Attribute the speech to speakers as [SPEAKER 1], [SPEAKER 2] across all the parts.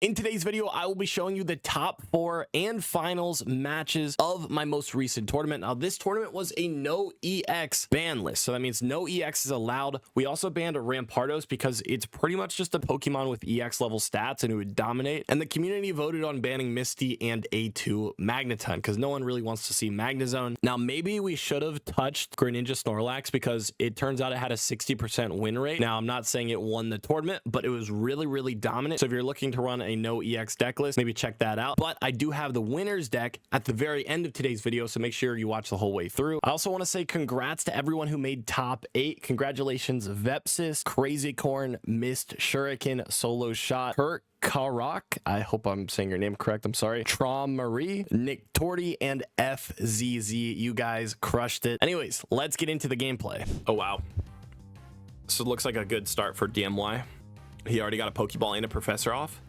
[SPEAKER 1] In today's video, I will be showing you the top 4 and finals matches of my most recent tournament. Now, this tournament was a no EX ban list, so that means no EX is allowed. We also banned Rampardos because it's pretty much just a Pokemon with EX level stats and it would dominate. And the community voted on banning Misty and A2 Magneton because no one really wants to see Magnezone. Now, maybe we should have touched Greninja Snorlax because it turns out it had a 60% win rate. Now, I'm not saying it won the tournament, but it was really dominant. So if you're looking to run a no EX deck list, maybe check that out. But I do have the winners deck at the very end of today's video, so make sure you watch the whole way through. I also want to say congrats to everyone who made top 8. Congratulations, Vepsis, Crazy Corn, Mist, Shuriken, Solo Shot, Kurt Karak, I hope I'm saying your name correct, I'm sorry, Trom Marie, Nick Torty, and FZZ. You guys crushed it. Anyways, let's get into the gameplay. Oh wow, so it looks like a good start for DMY. He already got a Pokeball and a Professor off.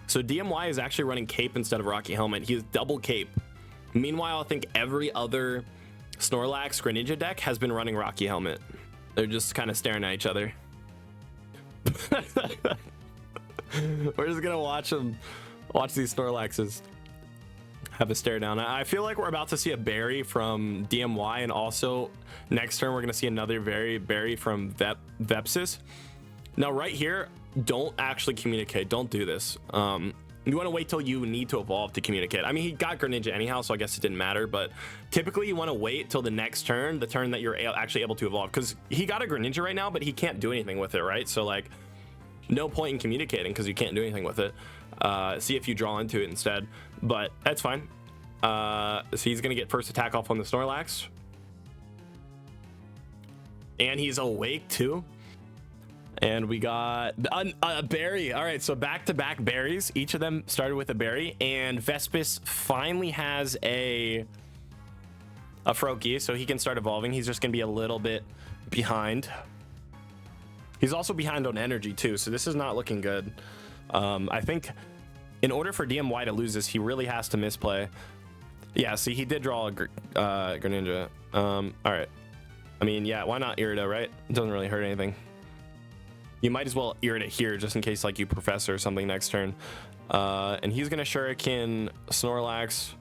[SPEAKER 1] So DMY is actually running Cape instead of Rocky Helmet. He is double Cape. Meanwhile, I think every other Snorlax Greninja deck has been running Rocky Helmet. They're just kind of staring at each other. We're just gonna watch these Snorlaxes have a stare down. I feel like we're about to see a berry from DMY, and also next turn we're gonna see another berry from Vepsis. Now right here, don't actually communicate. Don't do this. You want to wait till you need to evolve to communicate. I mean, he got Greninja anyhow, so I guess it didn't matter, but typically you want to wait till the next turn, the turn that you're actually able to evolve, because he got a Greninja right now, but he can't do anything with it, right? So like, no point in communicating because you can't do anything with it. See if you draw into it instead, but that's fine. So he's gonna get first attack off on the Snorlax, and he's awake too. And we got a berry. All right, so back-to-back berries. Each of them started with a berry, and Vespis finally has a Froakie, so he can start evolving. He's just gonna be a little bit behind. He's also behind on energy too, so this is not looking good. I think in order for DMY to lose this, he really has to misplay. Yeah, see, he did draw a Greninja. All right. I mean, yeah, why not Irida, right? It doesn't really hurt anything. You might as well Irida here just in case like you Professor or something next turn. And he's gonna Shuriken Snorlax.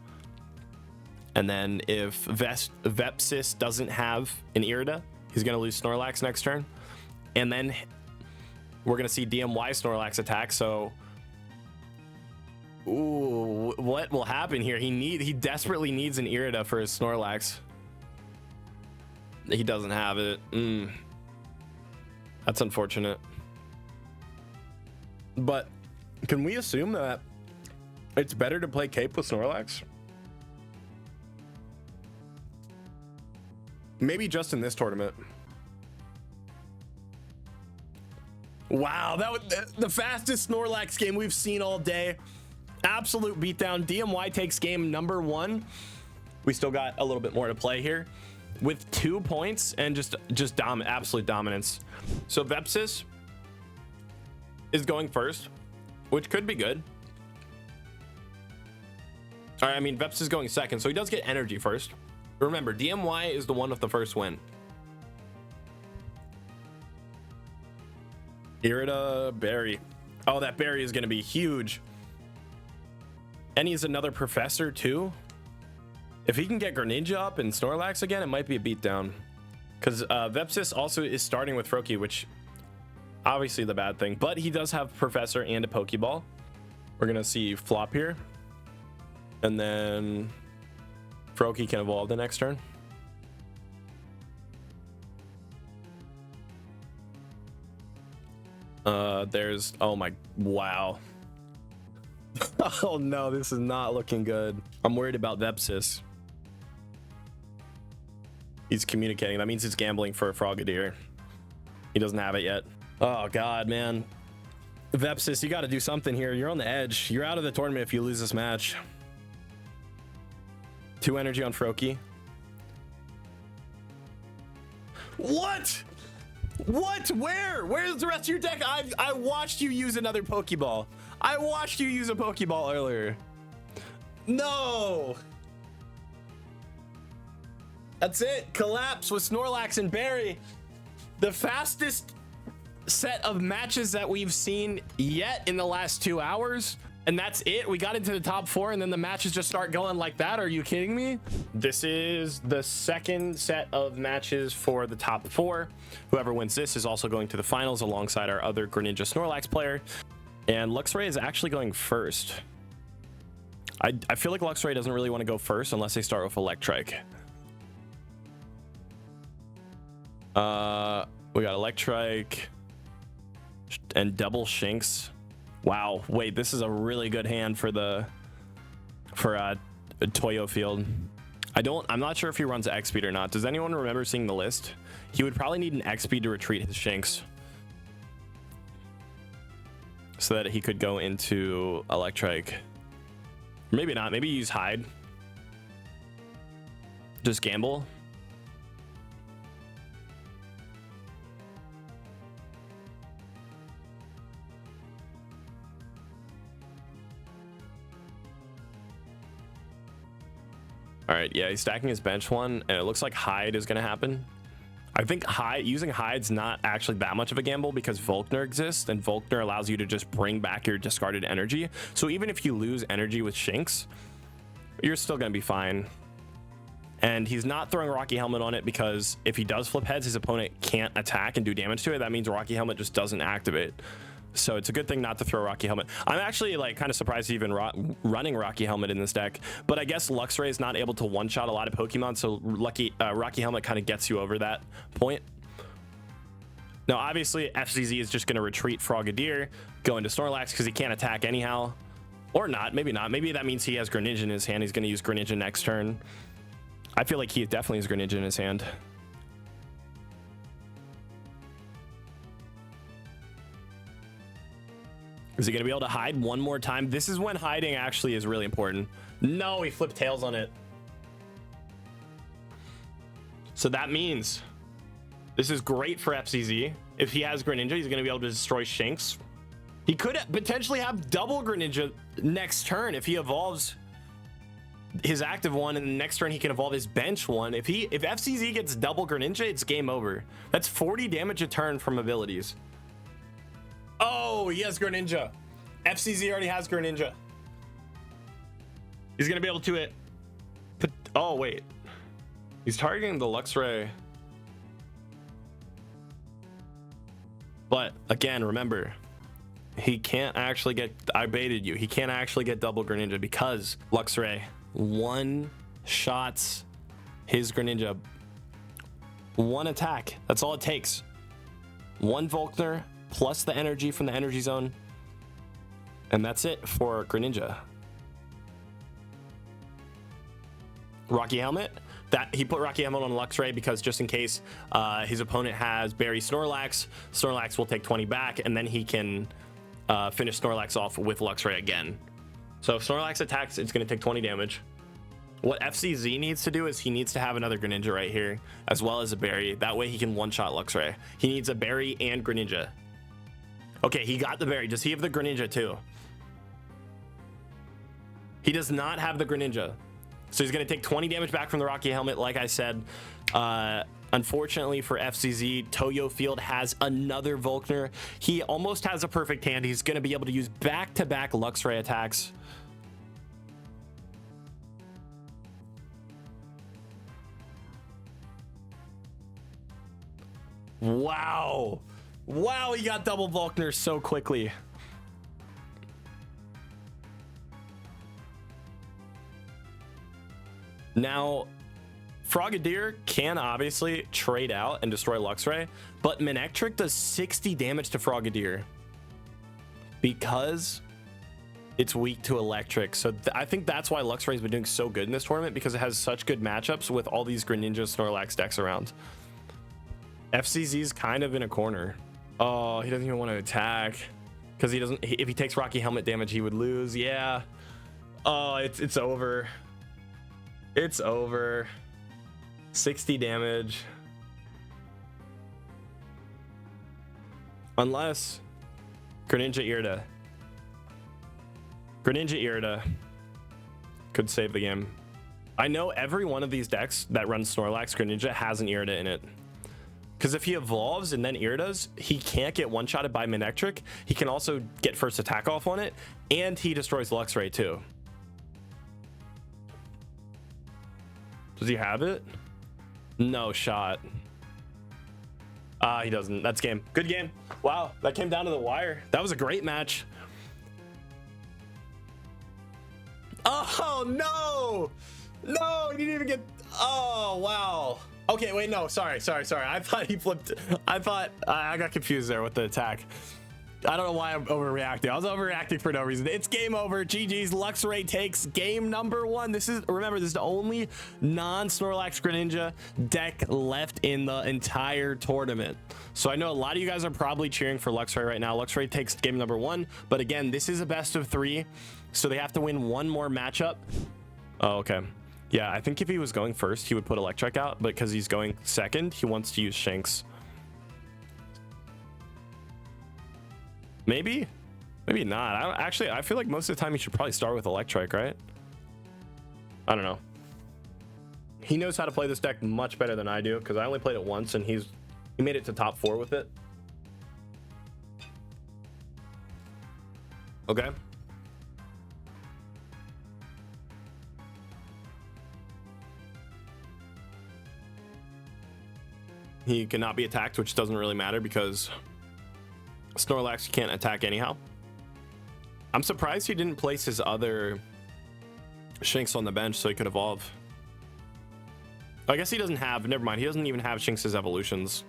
[SPEAKER 1] And then if Vepsis doesn't have an Irida, he's gonna lose Snorlax next turn. And then we're gonna see DMY Snorlax attack. So ooh, what will happen here? He desperately needs an Irida for his Snorlax. He doesn't have it. That's unfortunate. But can we assume that it's better to play Cape with Snorlax? Maybe just in this tournament. Wow, that was the fastest Snorlax game we've seen all day. Absolute beatdown. DMY takes game number 1. We still got a little bit more to play here with 2 points and just absolute dominance. So Vepsis is going first, which could be good. All right, I mean, Vepsis is going second, so he does get energy first. Remember, DMY is the one with the first win. Irida, berry. Oh, that berry is going to be huge. And he's another Professor too. If he can get Greninja up and Snorlax again, it might be a beatdown. Because Vepsis also is starting with Froakie, which obviously the bad thing, but he does have Professor and a Pokeball. We're gonna see flop here, and then Froakie can evolve the next turn. There's, oh my, wow. Oh no, this is not looking good. I'm worried about Vepsis. He's communicating. That means he's gambling for a Frogadier. He doesn't have it yet. Oh god, man. Vepsis, you got to do something here. You're on the edge. You're out of the tournament if you lose this match. 2 energy on Froakie. What? What? Where's the rest of your deck? I watched you use another Pokeball. I watched you use a Pokeball earlier. No. That's it. Collapse with Snorlax and Berry. The fastest set of matches that we've seen yet in the last 2 hours. And that's it. We got into the top 4 and then the matches just start going like that. Are you kidding me? This is the second set of matches for the top 4. Whoever wins this is also going to the finals alongside our other Greninja Snorlax player. And Luxray is actually going first. I feel like Luxray doesn't really want to go first unless they start with Electrike. We got Electrike and double Shinx. Wow, wait, this is a really good hand for Toyo Field. I'm not sure if he runs X speed or not. Does anyone remember seeing the list? He would probably need an X speed to retreat his Shinx so that he could go into Electrike. Maybe not. Maybe use Hide. Just gamble. All right, yeah, he's stacking his bench one, and it looks like Hide is going to happen. I think using Hide's not actually that much of a gamble because Volkner exists, and Volkner allows you to just bring back your discarded energy. So even if you lose energy with Shinx, you're still going to be fine. And he's not throwing Rocky Helmet on it because if he does flip heads, his opponent can't attack and do damage to it. That means Rocky Helmet just doesn't activate. So it's a good thing not to throw Rocky Helmet. I'm actually like kind of surprised even running Rocky Helmet in this deck, but I guess Luxray is not able to one-shot a lot of Pokemon, so Rocky Helmet kind of gets you over that point. Now, obviously, FCZ is just going to retreat Frogadier, go into Snorlax because he can't attack anyhow. Or not, maybe not. Maybe that means he has Greninja in his hand. He's going to use Greninja next turn. I feel like he definitely has Greninja in his hand. Is he going to be able to hide one more time? This is when hiding actually is really important. No, he flipped tails on it. So that means this is great for FCZ. If he has Greninja, he's going to be able to destroy Shinx. He could potentially have double Greninja next turn if he evolves his active one, and the next turn he can evolve his bench one. If FCZ gets double Greninja, it's game over. That's 40 damage a turn from abilities. Oh, he has Greninja. FCZ already has Greninja. He's gonna be able to oh wait, he's targeting the Luxray. But again, remember, he can't actually get, I baited you, he can't actually get double Greninja because Luxray one shots his Greninja. One attack, that's all it takes. One Volkner plus the energy from the energy zone, and that's it for Greninja. Rocky Helmet, that he put Rocky Helmet on Luxray because just in case his opponent has Berry Snorlax, Snorlax will take 20 back, and then he can finish Snorlax off with Luxray again. So if Snorlax attacks, it's going to take 20 damage. What FCZ needs to do is he needs to have another Greninja right here, as well as a Berry. That way he can one-shot Luxray. He needs a Berry and Greninja. Okay, he got the Berry. Does he have the Greninja too? He does not have the Greninja. So he's going to take 20 damage back from the Rocky Helmet, like I said. Unfortunately for FCZ, Toyo Field has another Volkner. He almost has a perfect hand. He's going to be able to use back-to-back Luxray attacks. Wow. Wow, he got double Volkner so quickly. Now, Frogadier can obviously trade out and destroy Luxray, but Manectric does 60 damage to Frogadier because it's weak to Electric. So I think that's why Luxray's been doing so good in this tournament, because it has such good matchups with all these Greninja Snorlax decks around. FCZ's kind of in a corner. Oh, he doesn't even want to attack because he doesn't. If he takes Rocky Helmet damage, he would lose. Yeah. Oh, it's over. It's over. 60 damage. Unless Greninja Irida. Greninja Irida could save the game. I know every one of these decks that runs Snorlax Greninja has an Irida in it, Because if he evolves and then Iridas, he can't get one-shotted by Manectric. He can also get first attack off on it, and he destroys Luxray too. Does he have it? No shot. He doesn't. That's game. Good game. Wow, that came down to the wire. That was a great match. Oh, no! No, he didn't even get... Oh, wow. Okay, wait, no, sorry. I thought he flipped. I got confused there with the attack. I don't know why I'm overreacting. I was overreacting for no reason. It's game over. GG's. Luxray takes game number 1. Remember, this is the only non-Snorlax Greninja deck left in the entire tournament. So I know a lot of you guys are probably cheering for Luxray right now. Luxray takes game number 1. But again, this is a best of 3. So they have to win one more matchup. Oh, okay. Yeah, I think if he was going first, he would put Electric out. But because he's going second, he wants to use Shanks. Maybe not. I feel like most of the time you should probably start with Electric, right? I don't know. He knows how to play this deck much better than I do, because I only played it once and he made it to top 4 with it. Okay. He cannot be attacked, which doesn't really matter because Snorlax can't attack anyhow. I'm surprised he didn't place his other Shinx on the bench so he could evolve. I guess he doesn't have, never mind, he doesn't even have Shinx's evolutions.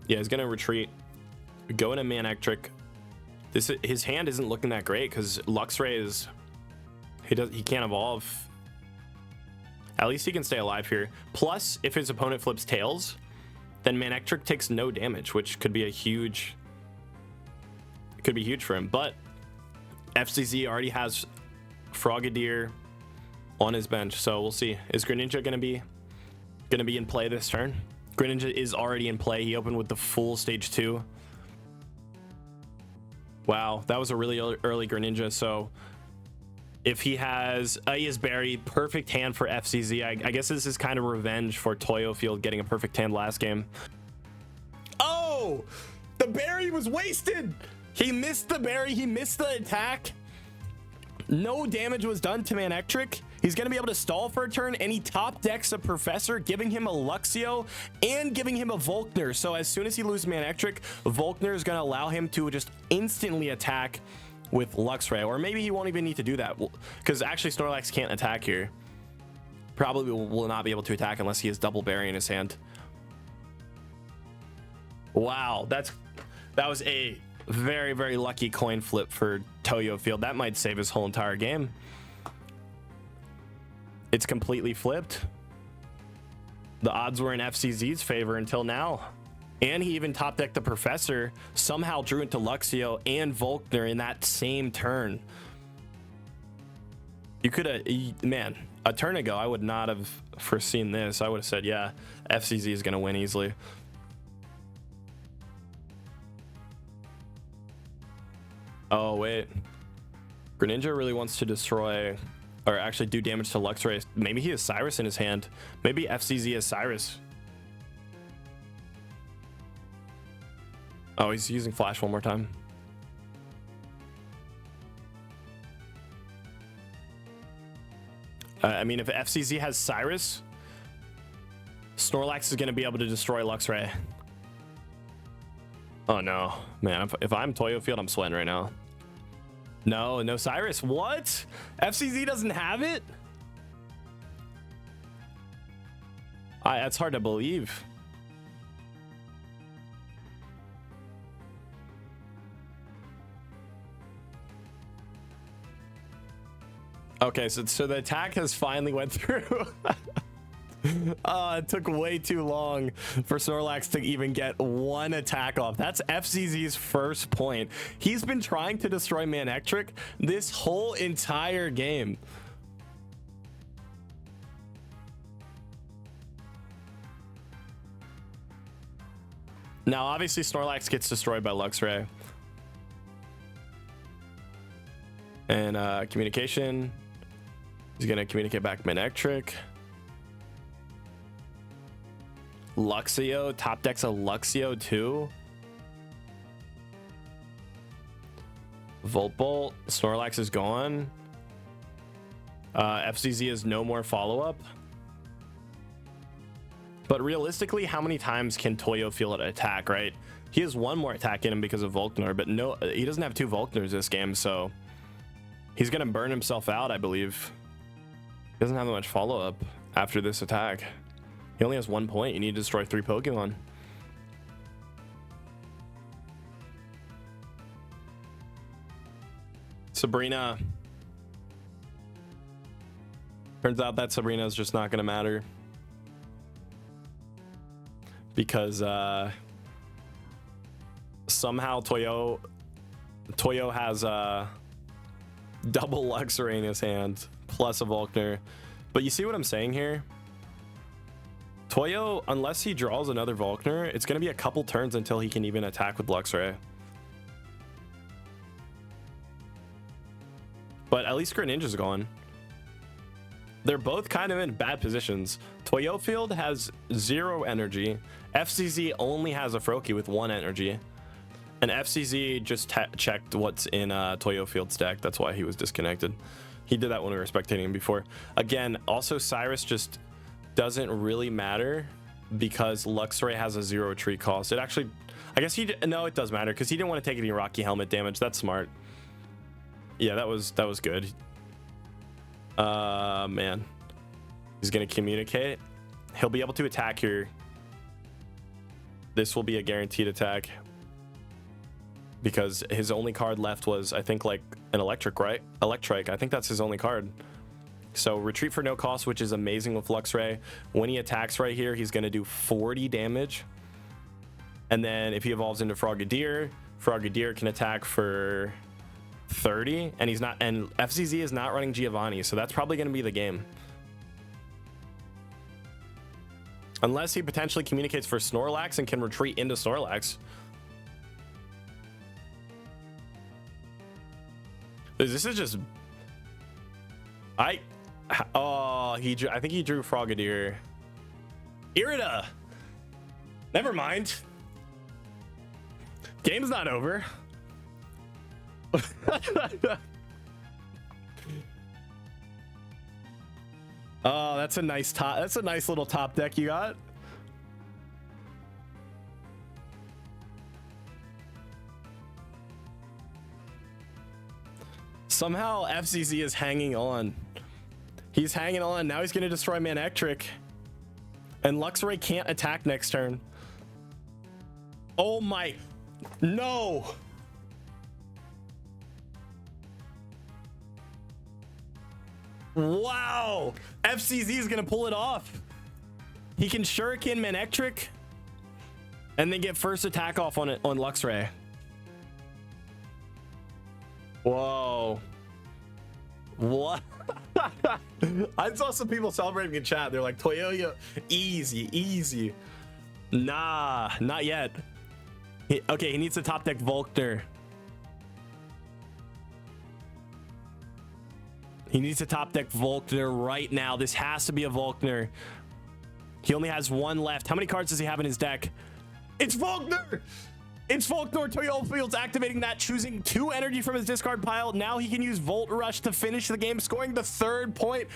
[SPEAKER 1] Yeah, he's gonna retreat, go into Manectric. His hand isn't looking that great because Luxray is, he can't evolve. At least he can stay alive here. Plus, if his opponent flips Tails, then Manectric takes no damage, which could be huge for him. But FCZ already has Frogadier on his bench, so we'll see. Is Greninja gonna be in play this turn? Greninja is already in play. He opened with the full stage 2. Wow, that was a really early Greninja. So if he has Berry, perfect hand for FCZ. I guess this is kind of revenge for Toyo Field getting a perfect hand last game. Oh, the berry was wasted. He missed the berry. He missed the attack. No damage was done to Manectric. He's going to be able to stall for a turn, and he top decks a Professor, giving him a Luxio and giving him a Volkner. So as soon as he loses Manectric, Volkner is going to allow him to just instantly attack with Luxray, or maybe he won't even need to do that because actually Snorlax can't attack here. Probably will not be able to attack unless he has double berry in his hand. Wow, that was a very, very lucky coin flip for Toyo Field. That might save his whole entire game. It's completely flipped. The odds were in FCZ's favor until now. And he even top decked the Professor, somehow drew into Luxio and Volkner in that same turn. You could have, man, a turn ago, I would not have foreseen this. I would have said, yeah, FCZ is going to win easily. Oh, wait. Greninja really wants to destroy, or actually do damage to Luxray. Maybe he has Cyrus in his hand. Maybe FCZ has Cyrus. Oh, he's using Flash one more time. I mean, if FCZ has Cyrus, Snorlax is going to be able to destroy Luxray. Oh, no. Man, if I'm Toyo Field, I'm sweating right now. No Cyrus. What? FCZ doesn't have it? That's hard to believe. Okay, so the attack has finally went through. It took way too long for Snorlax to even get one attack off. That's FCZ's first point. He's been trying to destroy Manectric this whole entire game. Now, obviously, Snorlax gets destroyed by Luxray. And communication. He's going to communicate back Manectric. Luxio, top decks a Luxio too. Volt Bolt, Snorlax is gone. FCZ is no more follow-up. But realistically, how many times can Toyo field an attack, right? He has one more attack in him because of Volkner, but no, he doesn't have two Volkners this game, so he's gonna burn himself out, I believe. He doesn't have that much follow-up after this attack. He only has 1 point. You need to destroy 3 Pokemon. Sabrina. Turns out that Sabrina is just not gonna matter. Because somehow Toyo has double Luxray in his hand plus a Volkner. But you see what I'm saying here? Toyo, unless he draws another Volkner, it's going to be a couple turns until he can even attack with Luxray. But at least Greninja's gone. They're both kind of in bad positions. Toyo Field has 0 energy. FCZ only has a Froakie with 1 energy. And FCZ just checked what's in Toyo Field's deck. That's why he was disconnected. He did that when we were spectating him before. Again, also Cyrus just doesn't really matter because Luxray has a 0 tree cost. It actually, I guess no, it does matter because he didn't want to take any Rocky Helmet damage. That's smart. Yeah, that was good. Man, he's gonna communicate. He'll be able to attack here. This will be a guaranteed attack because his only card left was, I think, like an electric, right? Electric. I think that's his only card. So retreat for no cost, which is amazing with Luxray. When he attacks right here, he's gonna do 40 damage. And then if he evolves into Frogadier, Frogadier can attack for 30, and he's not, and FCZ is not running Giovanni, so that's probably going to be the game. Unless he potentially communicates for Snorlax and can retreat into Snorlax. This is just... I think he drew Frogadier. Irida! Never mind. Game's not over. Oh, that's a nice little top deck you got. Somehow FCZ is hanging on. He's hanging on. Now he's going to destroy Manectric. And Luxray can't attack next turn. Oh my... No! Wow! FCZ is gonna pull it off. He can Shuriken Manectric and then get first attack off on it on Luxray. Whoa. What? I saw some people celebrating in chat. They're like, Toyoyo, easy. Nah, not yet. Okay, he needs to top deck Volkner. He needs to top deck Volkner right now. This has to be a Volkner. He only has 1 left. How many cards does he have in his deck? It's Volkner! It's Volkner. Toyo Field's activating that, choosing 2 energy from his discard pile. Now he can use Volt Rush to finish the game, scoring the 3rd point.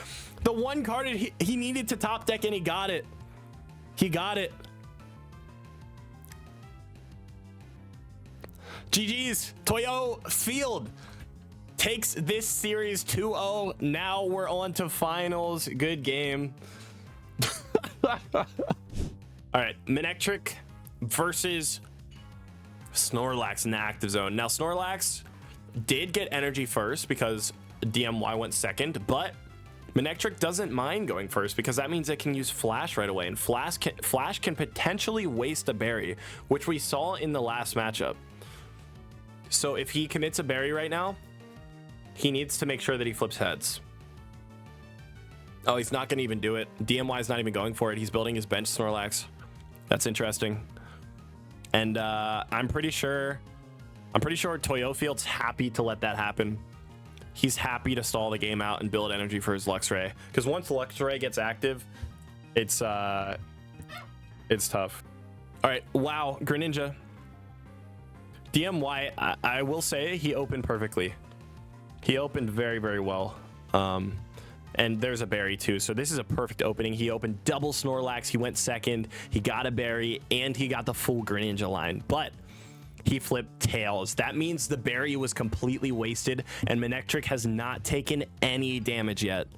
[SPEAKER 1] The 1 card he needed to top deck, and he got it. He got it. GG's. Toyo Field takes this series 2-0. Now we're on to finals. Good game. All right, Manectric versus Snorlax in the active zone. Now Snorlax did get energy first because DMY went second, but Manectric doesn't mind going first because that means it can use Flash right away, and Flash can potentially waste a berry, which we saw in the last matchup. So if he commits a berry right now, he needs to make sure that he flips heads. Oh, he's not going to even do it. DMY is not even going for it. He's building his bench Snorlax. That's interesting. And I'm pretty sure Toyo Field's happy to let that happen. He's happy to stall the game out and build energy for his Luxray. Because once Luxray gets active, it's It's tough. All right, wow, Greninja. DMY, I will say he opened perfectly. He opened very, very well. And there's a berry too, so this is a perfect opening. He opened double Snorlax, he went second, he got a berry, and he got the full Greninja line, but he flipped tails. That means the berry was completely wasted, and Manectric has not taken any damage yet.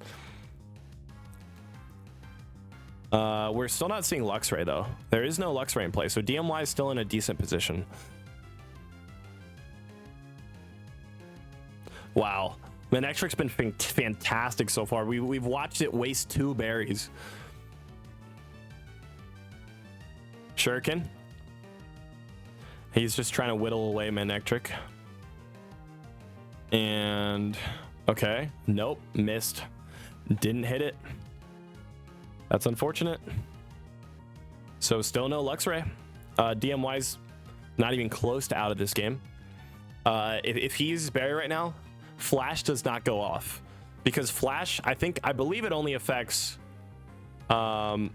[SPEAKER 1] We're still not seeing Luxray though. There is no Luxray in play, so DMY is still in a decent position. Wow. Manectric's been fantastic so far. We've watched it waste 2 berries. Shuriken. He's just trying to whittle away Manectric. And okay, nope, missed. Didn't hit it. That's unfortunate. So still no Luxray. DMY's not even close to out of this game. If he's berry right now, Flash does not go off, because Flash, I believe it only affects the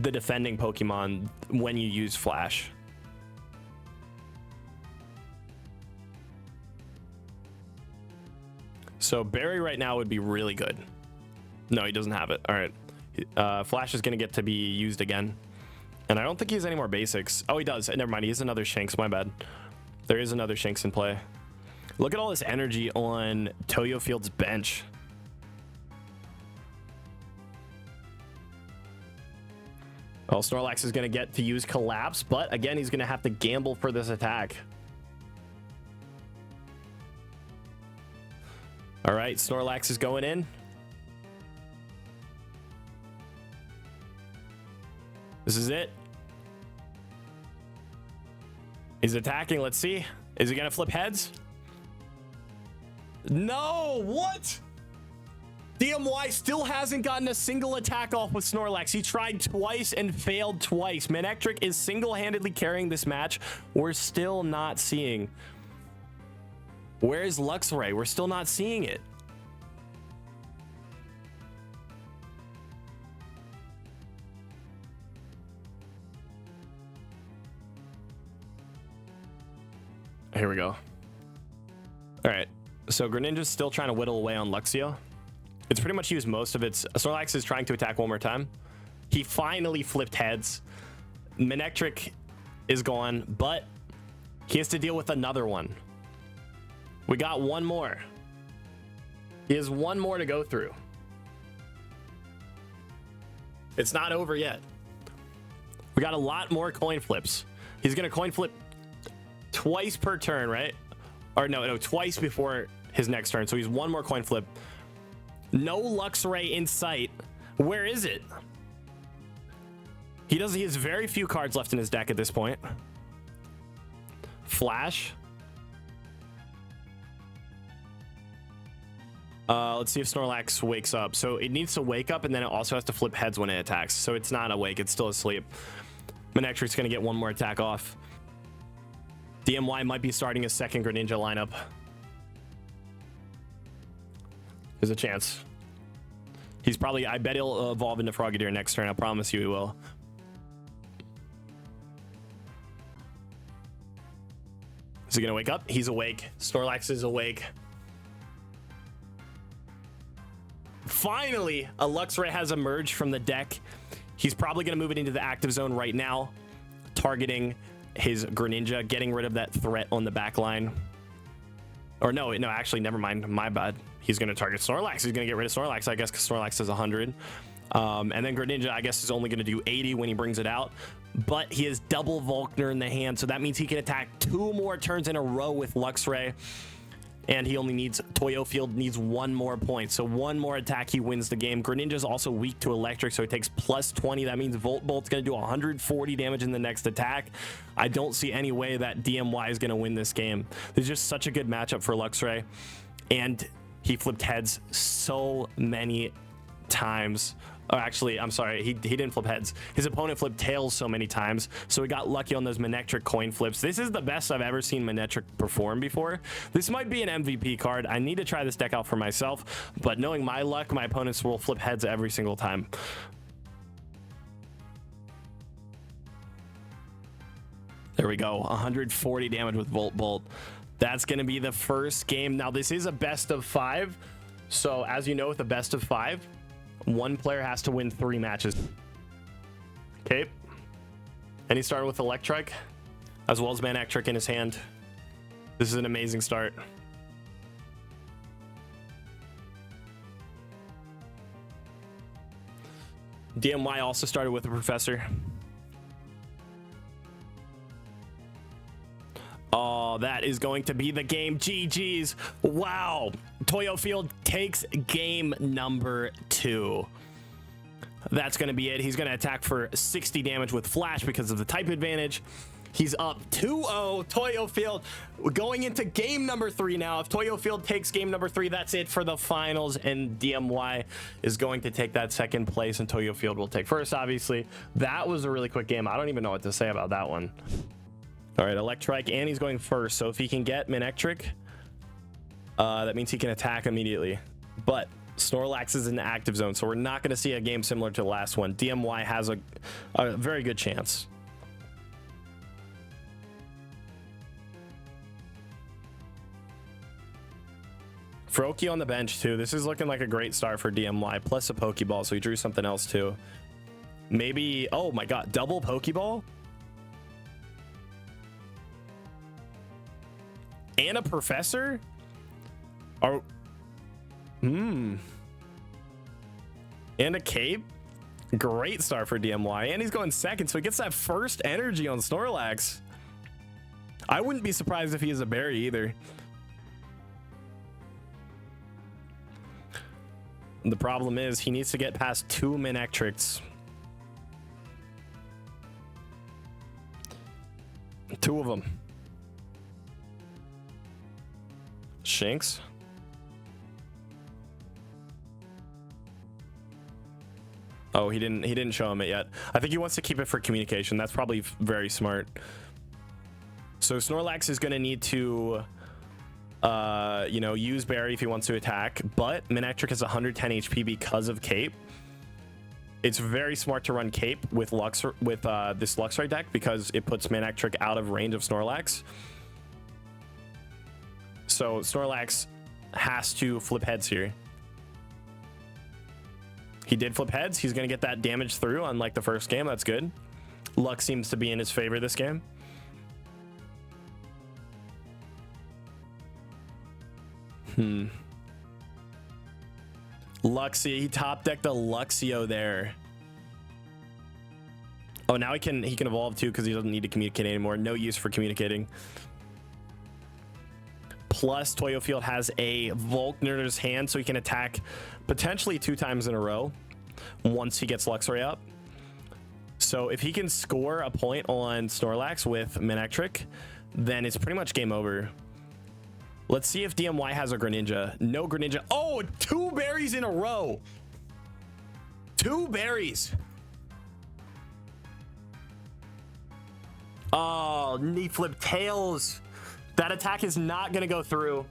[SPEAKER 1] defending Pokemon when you use Flash. So berry right now would be really good. No, he doesn't have it. All right, Flash is going to get to be used again, and I don't think he has any more basics. Oh, he does. Never mind, he has another Shanks. My bad. There is another Shanks in play. Look at all this energy on Toyo Field's bench. Well, Snorlax is going to get to use Collapse, but again, he's going to have to gamble for this attack. All right, Snorlax is going in. This is it. He's attacking. Let's see. Is he going to flip heads? No, what? DMY still hasn't gotten a single attack off with Snorlax. He tried twice and failed twice. Manectric is single-handedly carrying this match. We're still not seeing. Where is Luxray? We're still not seeing it. Here we go. All right. So Greninja's still trying to whittle away on Luxio. It's pretty much used most of its. Snorlax is trying to attack one more time. He finally flipped heads. Manectric is gone, but he has to deal with another one. We got one more. He has one more to go through. It's not over yet. We got a lot more coin flips. He's going to coin flip twice per turn, right? Or no, twice before his next turn. So he's one more coin flip. No Luxray in sight. Where is it? He has very few cards left in his deck at this point. Flash. Let's see if Snorlax wakes up. So it needs to wake up, and then it also has to flip heads when it attacks. So it's not awake, it's still asleep. Manectric's gonna get one more attack off. DMY might be starting a second Greninja lineup. There's a chance. He's probably, I bet he'll evolve into Frogadier next turn. I promise you he will. Is he gonna wake up? He's awake. Snorlax is awake. Finally, a Luxray has emerged from the deck. He's probably gonna move it into the active zone right now, targeting his Greninja, getting rid of that threat on the back line. Or no, actually, never mind. My bad. He's going to target Snorlax. He's going to get rid of Snorlax, I guess, because Snorlax has 100. And then Greninja, I guess, is only going to do 80 when he brings it out. But he has double Volkner in the hand, so that means he can attack 2 more turns in a row with Luxray. And he only needs, Toyo Field needs 1 more point. So 1 more attack, he wins the game. Greninja's also weak to electric, so he takes plus 20. That means Volt Bolt's going to do 140 damage in the next attack. I don't see any way that DMY is going to win this game. There's just such a good matchup for Luxray. And he flipped heads so many times. Oh, actually, I'm sorry. He didn't flip heads. His opponent flipped tails so many times. So he got lucky on those Manectric coin flips. This is the best I've ever seen Manectric perform before. This might be an MVP card. I need to try this deck out for myself. But knowing my luck, my opponents will flip heads every single time. There we go. 140 damage with Volt Bolt. That's going to be the first game. Now, this is a best of 5. So, as you know, with a best of 5, one player has to win 3 matches. Okay. And he started with Electric, as well as Manectric in his hand. This is an amazing start. DMY also started with a Professor. Oh, that is going to be the game. GG's. Wow. Toyo Field takes game number 2. That's going to be it. He's going to attack for 60 damage with Flash because of the type advantage. He's up 2-0. Toyo Field going into game number 3 now. If Toyo Field takes game number 3, that's it for the finals. And DMY is going to take that second place, and Toyo Field will take first, obviously. That was a really quick game. I don't even know what to say about that one. All right, Electric, and he's going first. So if he can get Manectric, that means he can attack immediately. But Snorlax is in the active zone, so we're not going to see a game similar to the last one. DMY has a very good chance. Froakie on the bench too. This is looking like a great start for DMY, plus a Pokeball, so he drew something else too. Maybe, oh my god, double Pokeball? And a Professor? And a Cape? Great start for DMY, and he's going second, so he gets that first energy on Snorlax. I wouldn't be surprised if he is a berry either. The problem is he needs to get past 2 Manectrics. 2 of them. Shinx. Oh, he didn't show him it yet. I think he wants to keep it for communication. That's probably very smart. So Snorlax is going to need to you know, use Berry if he wants to attack, but Manectric has 110 HP because of Cape. It's very smart to run Cape with this Luxray deck because it puts Manectric out of range of Snorlax. So Snorlax has to flip heads here. He did flip heads. He's going to get that damage through, unlike the first game. That's good. Luck seems to be in his favor this game. Luxio, he top decked a Luxio there. Oh, now he can evolve too because he doesn't need to communicate anymore. No use for communicating. Plus, Toyo Field has a Volkner in his hand, so he can attack potentially 2 times in a row once he gets Luxray up. So if he can score a point on Snorlax with Manectric, then it's pretty much game over. Let's see if DMY has a Greninja. No Greninja. Oh, 2 berries in a row. 2 berries. Oh, knee flip tails. That attack is not going to go through.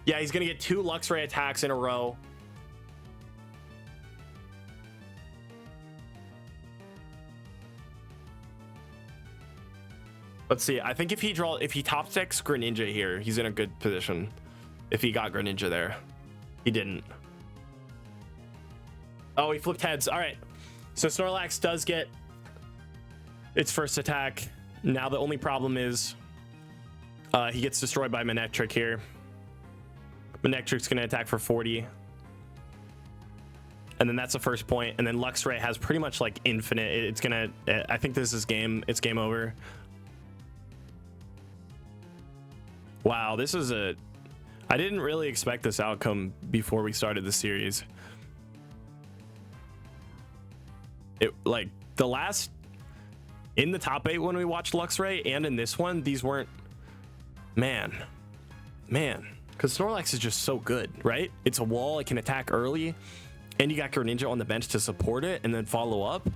[SPEAKER 1] Yeah, he's going to get 2 Luxray attacks in a row. Let's see. I think if he top decks Greninja here, he's in a good position. If he got Greninja there. He didn't. Oh, he flipped heads. All right. So Snorlax does get its first attack. Now the only problem is he gets destroyed by Manectric here. Manectric's going to attack for 40. And then that's the first point. And then Luxray has pretty much like infinite. It's going to... I think this is game. It's game over. Wow, this is a... I didn't really expect this outcome before we started the series. It, like, the last... In the top 8 when we watched Luxray, and in this one, these weren't... Man. Because Snorlax is just so good, right? It's a wall, it can attack early, and you got Greninja on the bench to support it, and then follow up.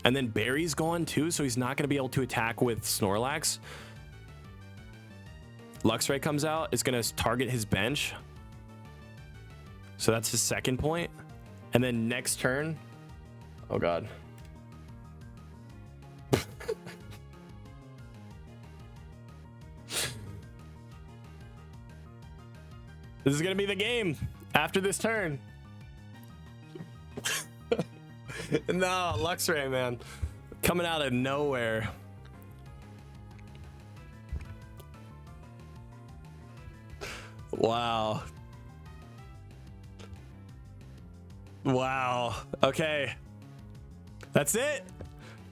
[SPEAKER 1] And then Barry's gone too, so he's not going to be able to attack with Snorlax. Luxray comes out, it's going to target his bench. So that's his second point. And then next turn... Oh god. This is gonna be the game after this turn. No, Luxray, man, coming out of nowhere. Wow. Wow. Okay. That's it.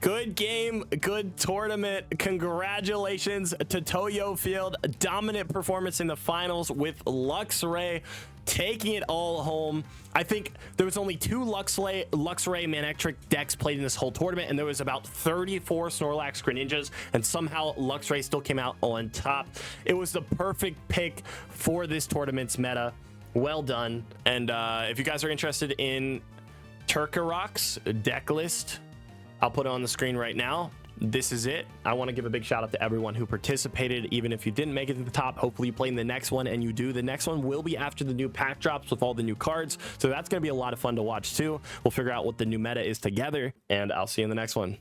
[SPEAKER 1] Good game, good tournament. Congratulations to Toyo Field. Dominant performance in the finals with Luxray taking it all home. I think there was only 2 Luxray Manectric decks played in this whole tournament, and there was about 34 Snorlax Greninjas, and somehow Luxray still came out on top. It was the perfect pick for this tournament's meta. Well done. And if you guys are interested in Turkarok's deck list, I'll put it on the screen right now. This is it. I want to give a big shout out to everyone who participated. Even if you didn't make it to the top, hopefully you play in the next one, and you do. The next one will be after the new pack drops with all the new cards, so that's going to be a lot of fun to watch too. We'll figure out what the new meta is together, and I'll see you in the next one.